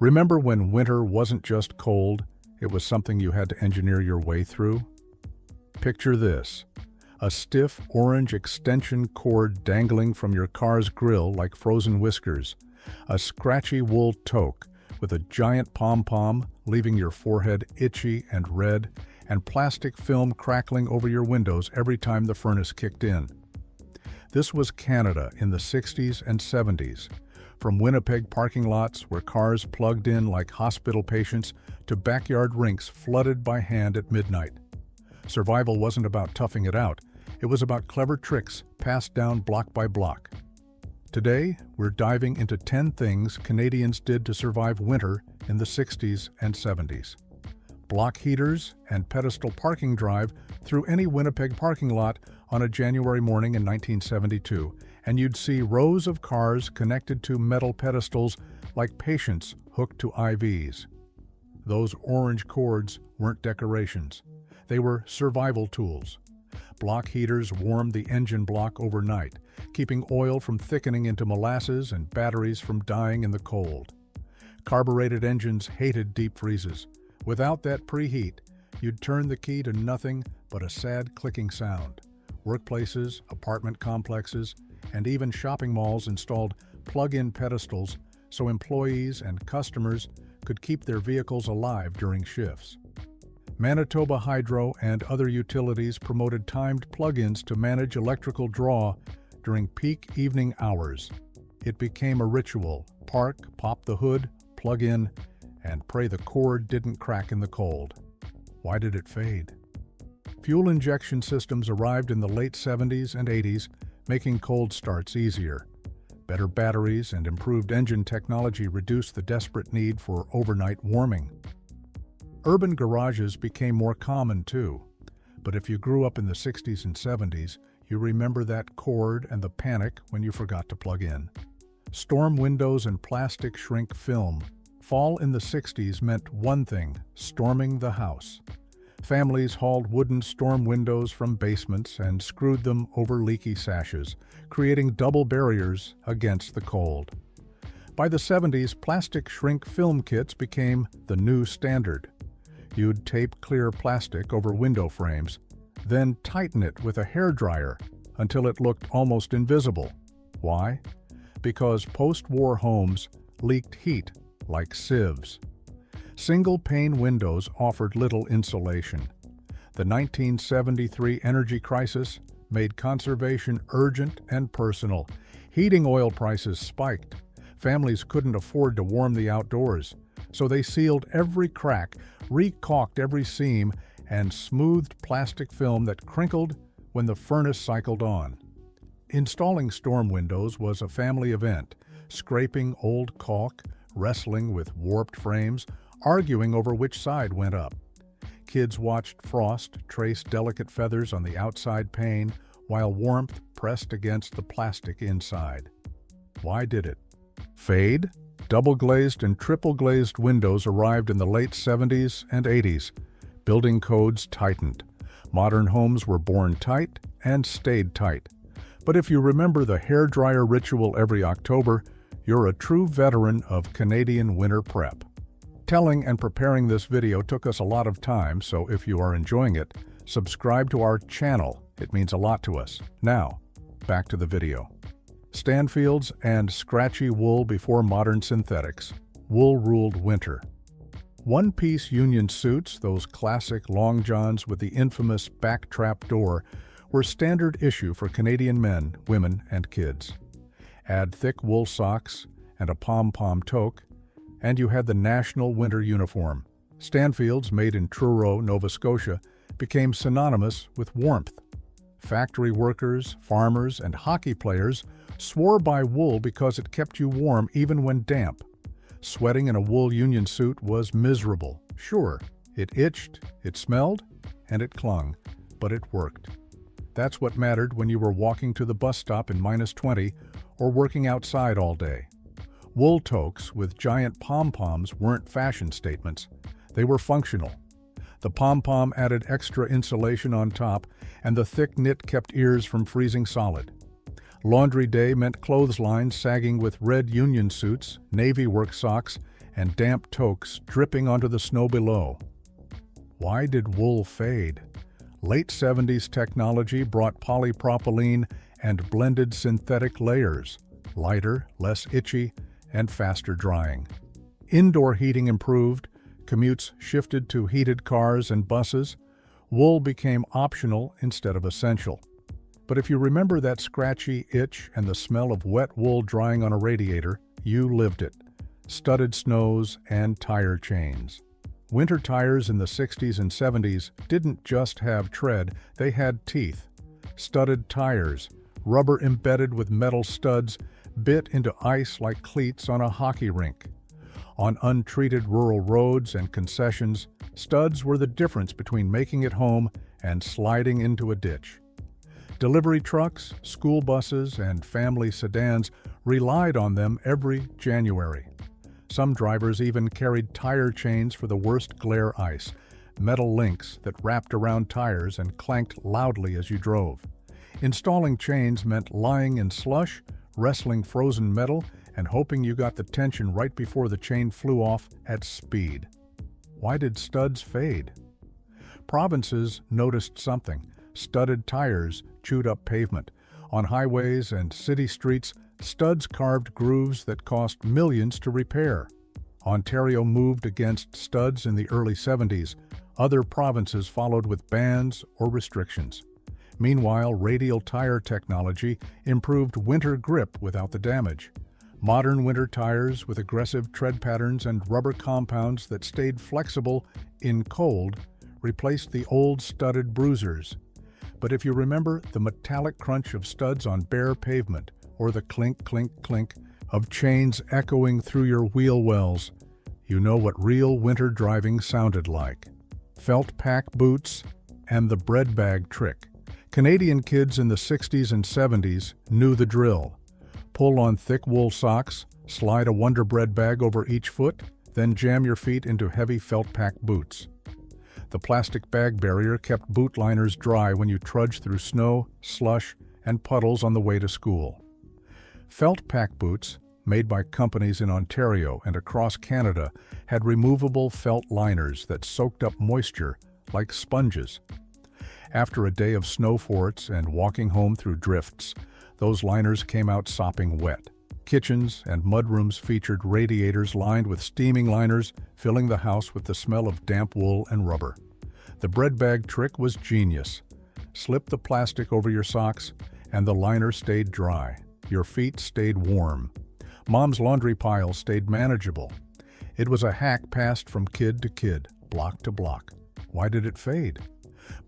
Remember when winter wasn't just cold, it was something you had to engineer your way through? Picture this: a stiff orange extension cord dangling from your car's grille like frozen whiskers, a scratchy wool toque with a giant pom-pom leaving your forehead itchy and red, and plastic film crackling over your windows every time the furnace kicked in. This was Canada in the 60s and 70s. From Winnipeg parking lots where cars plugged in like hospital patients to backyard rinks flooded by hand at midnight. Survival wasn't about toughing it out. It was about clever tricks passed down block by block. Today, we're diving into 10 things Canadians did to survive winter in the 60s and 70s. Block heaters and pedestal parking drive through any Winnipeg parking lot on a January morning in 1972, and you'd see rows of cars connected to metal pedestals like patients hooked to IVs. Those orange cords weren't decorations. They were survival tools. Block heaters warmed the engine block overnight, keeping oil from thickening into molasses and batteries from dying in the cold. Carbureted engines hated deep freezes. Without that preheat, you'd turn the key to nothing but a sad clicking sound. Workplaces, apartment complexes, and even shopping malls installed plug-in pedestals so employees and customers could keep their vehicles alive during shifts. Manitoba Hydro and other utilities promoted timed plug-ins to manage electrical draw during peak evening hours. It became a ritual: park, pop the hood, plug in, and pray the cord didn't crack in the cold. Why did it fade? Fuel injection systems arrived in the late 70s and 80s, making cold starts easier. Better batteries and improved engine technology reduced the desperate need for overnight warming. Urban garages became more common too, but if you grew up in the 60s and 70s, you remember that cord and the panic when you forgot to plug in. Storm windows and plastic shrink film. Fall in the 60s meant one thing: storming the house. Families hauled wooden storm windows from basements and screwed them over leaky sashes, creating double barriers against the cold. By the 70s, plastic shrink film kits became the new standard. You'd tape clear plastic over window frames, then tighten it with a hairdryer until it looked almost invisible. Why? Because post-war homes leaked heat like sieves. Single-pane windows offered little insulation. The 1973 energy crisis made conservation urgent and personal. Heating oil prices spiked. Families couldn't afford to warm the outdoors, so they sealed every crack, re-caulked every seam, and smoothed plastic film that crinkled when the furnace cycled on. Installing storm windows was a family event, scraping old caulk, wrestling with warped frames, arguing over which side went up. Kids watched frost trace delicate feathers on the outside pane while warmth pressed against the plastic inside. Why did it fade? Double-glazed and triple-glazed windows arrived in the late 70s and 80s. Building codes tightened. Modern homes were born tight and stayed tight. But if you remember the hairdryer ritual every October, you're a true veteran of Canadian winter prep. Telling and preparing this video took us a lot of time, so if you are enjoying it, subscribe to our channel. It means a lot to us. Now, back to the video. Stanfield's and scratchy wool before modern synthetics. Wool ruled winter. One-piece union suits, those classic long johns with the infamous back trap door, were standard issue for Canadian men, women, and kids. Add thick wool socks and a pom-pom toque, and you had the national winter uniform. Stanfield's, made in Truro, Nova Scotia, became synonymous with warmth. Factory workers, farmers, and hockey players swore by wool because it kept you warm even when damp. Sweating in a wool union suit was miserable. Sure, it itched, it smelled, and it clung, but it worked. That's what mattered when you were walking to the bus stop in -20 or working outside all day. Wool toques with giant pom-poms weren't fashion statements. They were functional. The pom-pom added extra insulation on top, and the thick knit kept ears from freezing solid. Laundry day meant clotheslines sagging with red union suits, navy work socks, and damp toques dripping onto the snow below. Why did wool fade? Late 70s technology brought polypropylene and blended synthetic layers, lighter, less itchy, and faster drying. Indoor heating improved, commutes shifted to heated cars and buses, wool became optional instead of essential. But if you remember that scratchy itch and the smell of wet wool drying on a radiator, you lived it. Studded snows and tire chains. Winter tires in the 60s and 70s didn't just have tread, they had teeth. Studded tires, rubber embedded with metal studs, bit into ice like cleats on a hockey rink. On untreated rural roads and concessions, studs were the difference between making it home and sliding into a ditch. Delivery trucks, school buses, and family sedans relied on them every January. Some drivers even carried tire chains for the worst glare ice, metal links that wrapped around tires and clanked loudly as you drove. Installing chains meant lying in slush, wrestling frozen metal, and hoping you got the tension right before the chain flew off at speed. Why did studs fade? Provinces noticed something. Studded tires chewed up pavement. On highways and city streets, studs carved grooves that cost millions to repair. Ontario moved against studs in the early 70s. Other provinces followed with bans or restrictions. Meanwhile, radial tire technology improved winter grip without the damage. Modern winter tires with aggressive tread patterns and rubber compounds that stayed flexible in cold replaced the old studded bruisers. But if you remember the metallic crunch of studs on bare pavement or the clink, clink, clink of chains echoing through your wheel wells, you know what real winter driving sounded like. Felt pack boots and the bread bag trick. Canadian kids in the 60s and 70s knew the drill. Pull on thick wool socks, slide a Wonder Bread bag over each foot, then jam your feet into heavy felt pack boots. The plastic bag barrier kept boot liners dry when you trudged through snow, slush, and puddles on the way to school. Felt pack boots, made by companies in Ontario and across Canada, had removable felt liners that soaked up moisture like sponges. After a day of snow forts and walking home through drifts, those liners came out sopping wet. Kitchens and mudrooms featured radiators lined with steaming liners, filling the house with the smell of damp wool and rubber. The bread bag trick was genius. Slip the plastic over your socks, and the liner stayed dry. Your feet stayed warm. Mom's laundry pile stayed manageable. It was a hack passed from kid to kid, block to block. Why did it fade?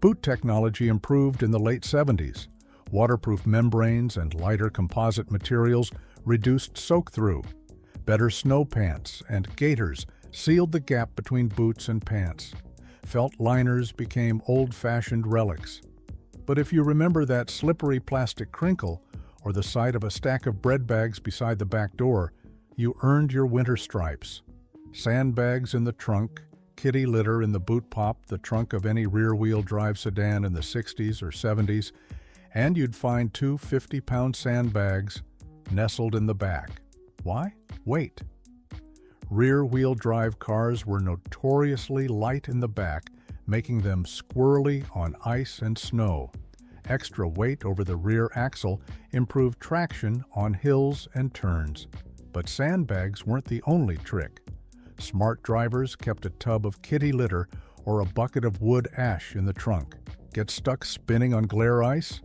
Boot technology improved in the late 70s. Waterproof membranes and lighter composite materials reduced soak-through. Better snow pants and gaiters sealed the gap between boots and pants. Felt liners became old-fashioned relics. But if you remember that slippery plastic crinkle or the sight of a stack of bread bags beside the back door, you earned your winter stripes. Sandbags in the trunk, kitty litter in the boot pop, the trunk of any rear-wheel drive sedan in the 60s or 70s, and you'd find two 50-pound sandbags nestled in the back. Why? Weight. Rear-wheel drive cars were notoriously light in the back, making them squirrely on ice and snow. Extra weight over the rear axle improved traction on hills and turns. But sandbags weren't the only trick. Smart drivers kept a tub of kitty litter or a bucket of wood ash in the trunk. Get stuck spinning on glare ice?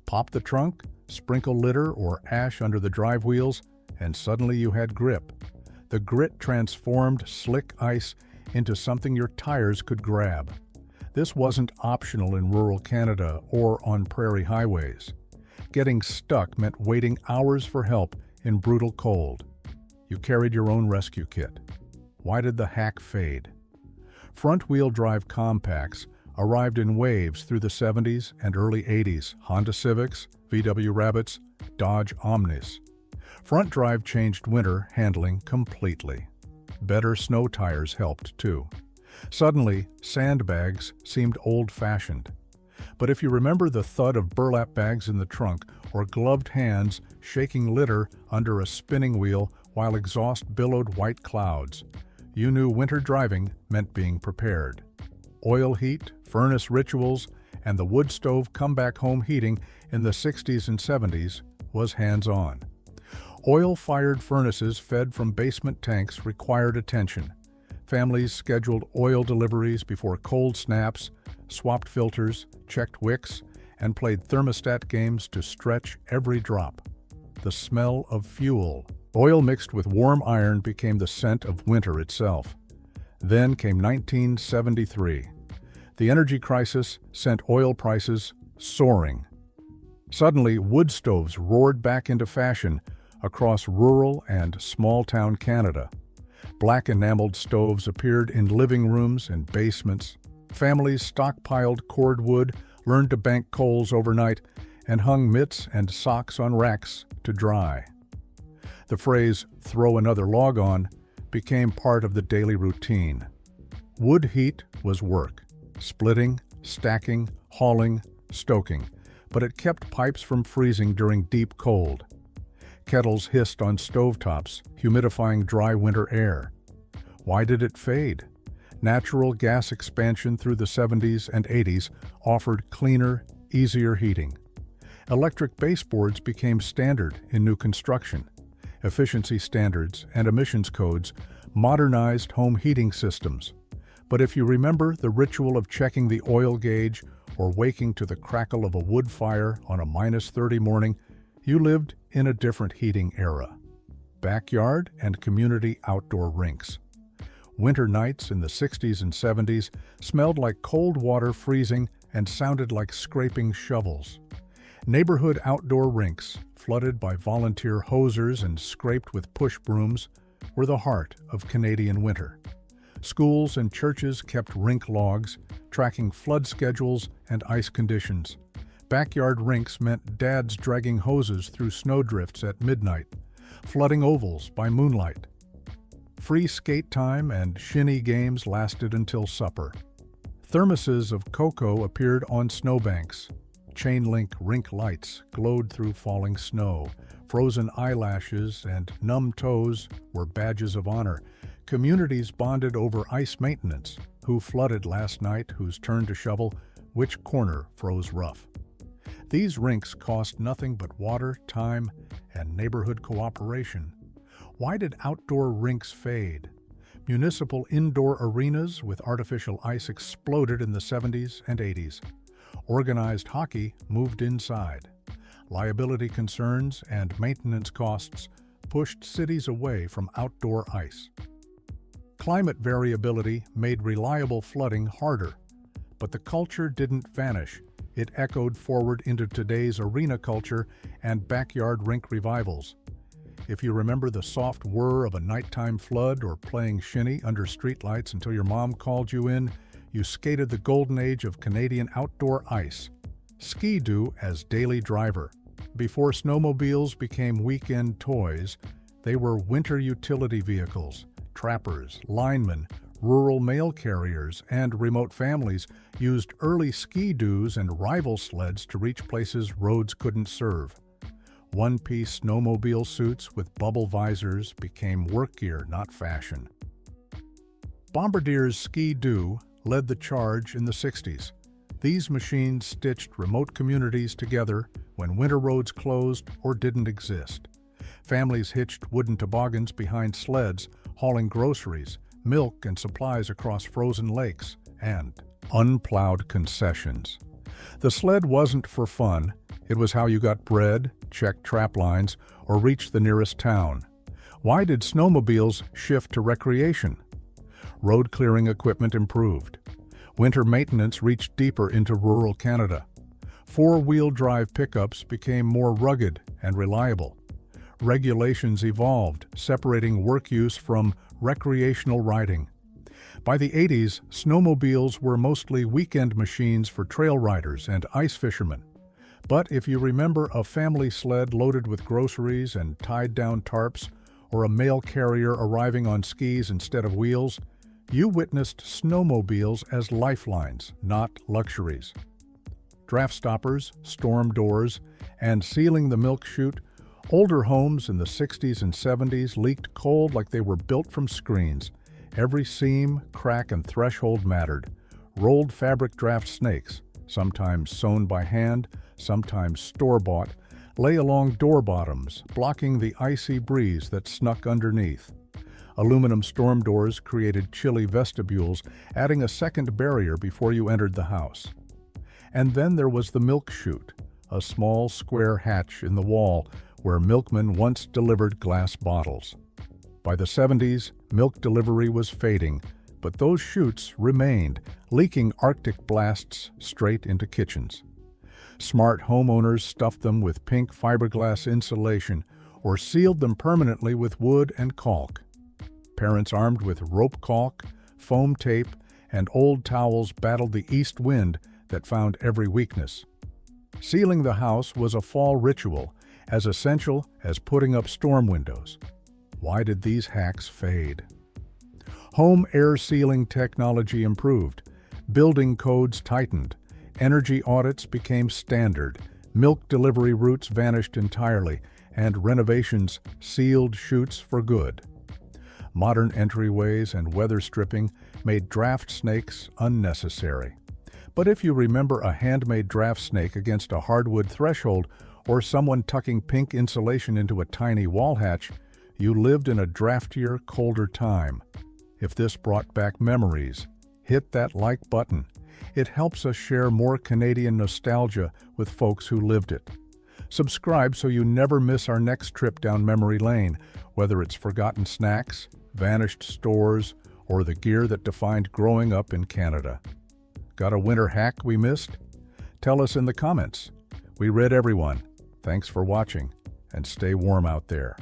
Pop the trunk, sprinkle litter or ash under the drive wheels, and suddenly you had grip. The grit transformed slick ice into something your tires could grab. This wasn't optional in rural Canada or on prairie highways. Getting stuck meant waiting hours for help in brutal cold. You carried your own rescue kit. Why did the hack fade? Front-wheel drive compacts arrived in waves through the 70s and early 80s. Honda Civics, VW Rabbits, Dodge Omnis. Front drive changed winter handling completely. Better snow tires helped too. Suddenly, sandbags seemed old-fashioned. But if you remember the thud of burlap bags in the trunk or gloved hands shaking litter under a spinning wheel while exhaust billowed white clouds. You knew winter driving meant being prepared. Oil heat, furnace rituals, and the wood stove come-back-home heating in the 60s and 70s was hands-on. Oil-fired furnaces fed from basement tanks required attention. Families scheduled oil deliveries before cold snaps, swapped filters, checked wicks, and played thermostat games to stretch every drop. The smell of fuel, oil mixed with warm iron, became the scent of winter itself. Then came 1973. The energy crisis sent oil prices soaring. Suddenly, wood stoves roared back into fashion across rural and small-town Canada. Black enameled stoves appeared in living rooms and basements. Families stockpiled cordwood, learned to bank coals overnight, and hung mitts and socks on racks to dry. The phrase, "throw another log on," became part of the daily routine. Wood heat was work, splitting, stacking, hauling, stoking, but it kept pipes from freezing during deep cold. Kettles hissed on stovetops, humidifying dry winter air. Why did it fade? Natural gas expansion through the 70s and 80s offered cleaner, easier heating. Electric baseboards became standard in new construction. Efficiency standards and emissions codes modernized home heating systems. But if you remember the ritual of checking the oil gauge or waking to the crackle of a wood fire on a -30 morning, you lived in a different heating era. Backyard and community outdoor rinks. Winter nights in the 60s and 70s smelled like cold water freezing and sounded like scraping shovels. Neighborhood outdoor rinks, flooded by volunteer hosers and scraped with push brooms, were the heart of Canadian winter. Schools and churches kept rink logs, tracking flood schedules and ice conditions. Backyard rinks meant dads dragging hoses through snowdrifts at midnight, flooding ovals by moonlight. Free skate time and shinny games lasted until supper. Thermoses of cocoa appeared on snowbanks. Chain-link rink lights glowed through falling snow. Frozen eyelashes and numb toes were badges of honor. Communities bonded over ice maintenance. Who flooded last night, whose turn to shovel, which corner froze rough. These rinks cost nothing but water, time, and neighborhood cooperation. Why did outdoor rinks fade? Municipal indoor arenas with artificial ice exploded in the 70s and 80s. Organized hockey moved inside. Liability concerns and maintenance costs pushed cities away from outdoor ice. Climate variability made reliable flooding harder, but the culture didn't vanish. It echoed forward into today's arena culture and backyard rink revivals. If you remember the soft whir of a nighttime flood or playing shinny under streetlights until your mom called you in, you skated the golden age of Canadian outdoor ice. Ski-Doo as daily driver. Before snowmobiles became weekend toys, they were winter utility vehicles. Trappers, linemen, rural mail carriers, and remote families used early ski-doos and rival sleds to reach places roads couldn't serve. One-piece snowmobile suits with bubble visors became work gear, not fashion. Bombardier's Ski-Doo led the charge in the 60s. These machines stitched remote communities together when winter roads closed or didn't exist. Families hitched wooden toboggans behind sleds, hauling groceries, milk, and supplies across frozen lakes, and unplowed concessions. The sled wasn't for fun. It was how you got bread, checked trap lines, or reached the nearest town. Why did snowmobiles shift to recreation? Road clearing equipment improved. Winter maintenance reached deeper into rural Canada. Four-wheel drive pickups became more rugged and reliable. Regulations evolved, separating work use from recreational riding. By the 80s, snowmobiles were mostly weekend machines for trail riders and ice fishermen. But if you remember a family sled loaded with groceries and tied down tarps, or a mail carrier arriving on skis instead of wheels, you witnessed snowmobiles as lifelines, not luxuries. Draft stoppers, storm doors, and sealing the milk chute Older homes in the 60s and 70s leaked cold like they were built from screens. Every seam, crack, and threshold mattered. Rolled fabric draft snakes, sometimes sewn by hand, sometimes store-bought, lay along door bottoms, blocking the icy breeze that snuck underneath. Aluminum storm doors created chilly vestibules, adding a second barrier before you entered the house. And then there was the milk chute, a small square hatch in the wall where milkmen once delivered glass bottles. By the 70s, milk delivery was fading, but those chutes remained, leaking Arctic blasts straight into kitchens. Smart homeowners stuffed them with pink fiberglass insulation or sealed them permanently with wood and caulk. Parents armed with rope caulk, foam tape, and old towels battled the east wind that found every weakness. Sealing the house was a fall ritual, as essential as putting up storm windows. Why did these hacks fade? Home air sealing technology improved, building codes tightened, energy audits became standard, milk delivery routes vanished entirely, and renovations sealed chutes for good. Modern entryways and weather stripping made draft snakes unnecessary. But if you remember a handmade draft snake against a hardwood threshold or someone tucking pink insulation into a tiny wall hatch, you lived in a draftier, colder time. If this brought back memories, hit that like button. It helps us share more Canadian nostalgia with folks who lived it. Subscribe so you never miss our next trip down memory lane, whether it's forgotten snacks, vanished stores, or the gear that defined growing up in Canada. Got a winter hack we missed? Tell us in the comments. We read everyone. Thanks for watching, and stay warm out there.